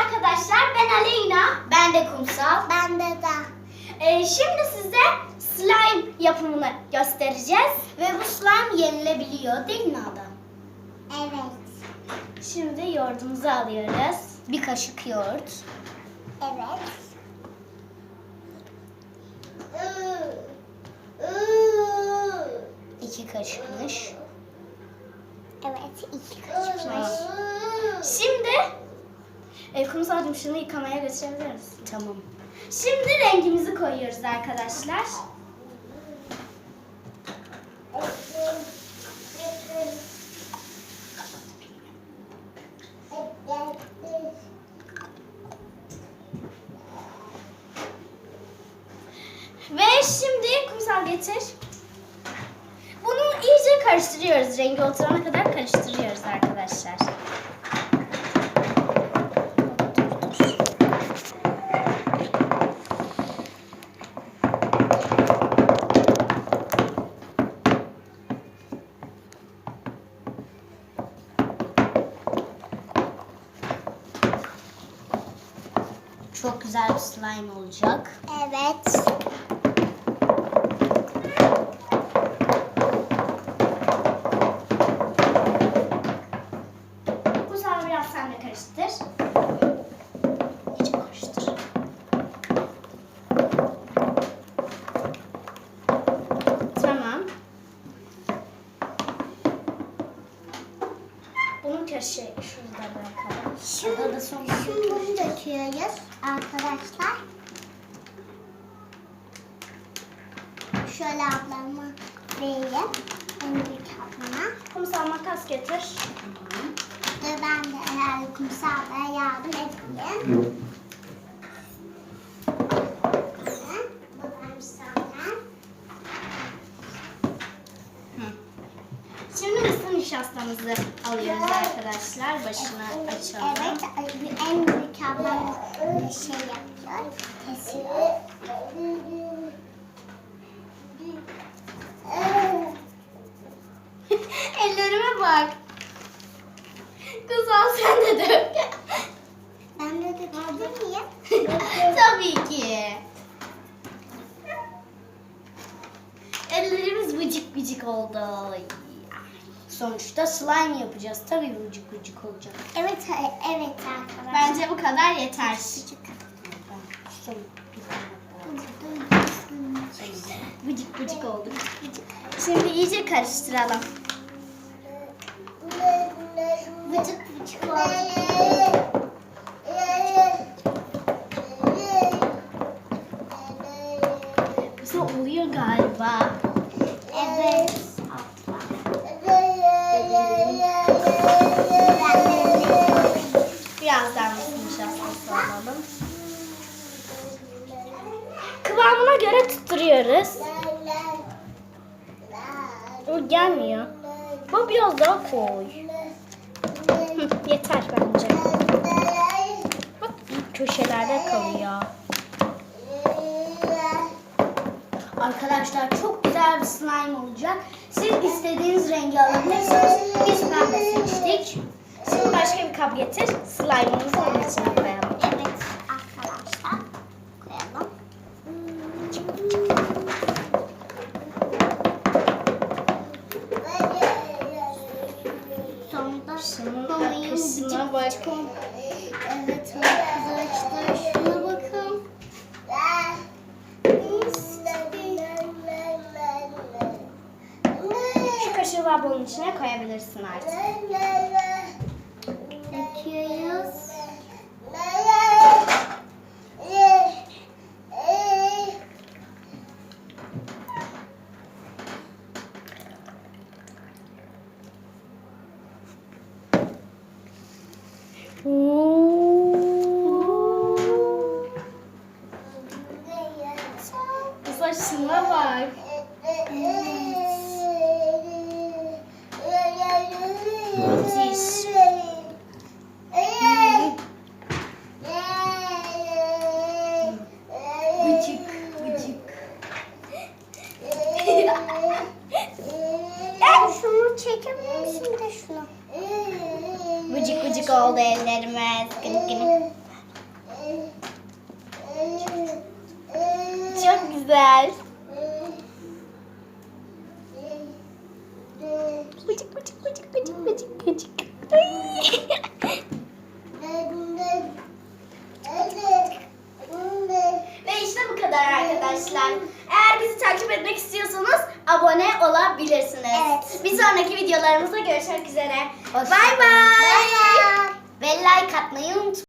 arkadaşlar, ben Aleyna. Ben de Kumsal. Ben de da. Şimdi size slime yapımını göstereceğiz. Ve bu slime yenilebiliyor değil mi Ada? Evet. Şimdi yoğurdumuzu alıyoruz. Bir kaşık yoğurt. Evet. 2 kaşıkmış. Evet, 2 kaşıkmış. Şimdi Kumsalcığım şunu yıkamaya götürebilir misin? Tamam. Şimdi rengimizi koyuyoruz arkadaşlar. Ve şimdi Kumsal getir. Bunu iyice karıştırıyoruz. Rengi oturana kadar karıştırıyoruz arkadaşlar. Çok güzel bir slime olacak. Evet. Kumsal biraz sen de karıştır. İyice karıştır. Tamam. Bunun köşeyi şurada bırakalım. Ada da son Şimdi bunu döküyoruz arkadaşlar. Şöyle ablama vereyim. En büyük ablama. Kumsal makas getir. Ve ben de eğer kumsalda yardım edeyim. Buradaymış zaten. Şimdi mısır nişastamızı alıyoruz arkadaşlar. Başını açalım. Evet, en büyük ablam şey yapıyor, kesiyor. Ellerime bak. Kumsal sen de dök. Ben de dökebilir miyim? Tabii ki. Ellerimiz vıcık vıcık oldu. Sonuçta slime yapacağız. Tabii vıcık vıcık olacak. Evet, evet arkadaşlar. Bence bu kadar yeter. Son Vıcık vıcık olduk. Şimdi iyice karıştıralım. Vıcık vıcık oldu. Bize oluyor galiba. Evet. Birazdan mısır nişastası alalım. Kıvamına göre tutturuyoruz. O gelmiyor. Bu biraz daha koy. Hı, yeter bence. Bak köşelerde kalıyor. Arkadaşlar çok güzel bir slime olacak. Siz istediğiniz rengi alabilirsiniz. Biz pembe seçtik. Şimdi başka bir kap getir. Slime'ımızı onun içine koyalım. Evet arkadaşlar. Koyalım. Sonunda Şunun mamayı akışına bak. Evet arkadaşlar şuna bakın. Şu kaşığı da bunun içine koyabilirsin artık. Döküyoruz. Kızlar şuna bak. Müthiş. Vıcık vıcık. Şunu çekebilir misin de şunu? Vıcık vıcık oldu ellerimiz. Gıdık gıdık. Çok güzel. Bıcık bıcık bıcık bıcık bıcık bıcık. Ay. Ve işte bu kadar arkadaşlar. Eğer bizi takip etmek istiyorsanız abone olabilirsiniz. Evet. Bir sonraki videolarımızda görüşmek üzere. Hoşça Bay kalın. bay. Bye. Ve like atmayı unutmayın.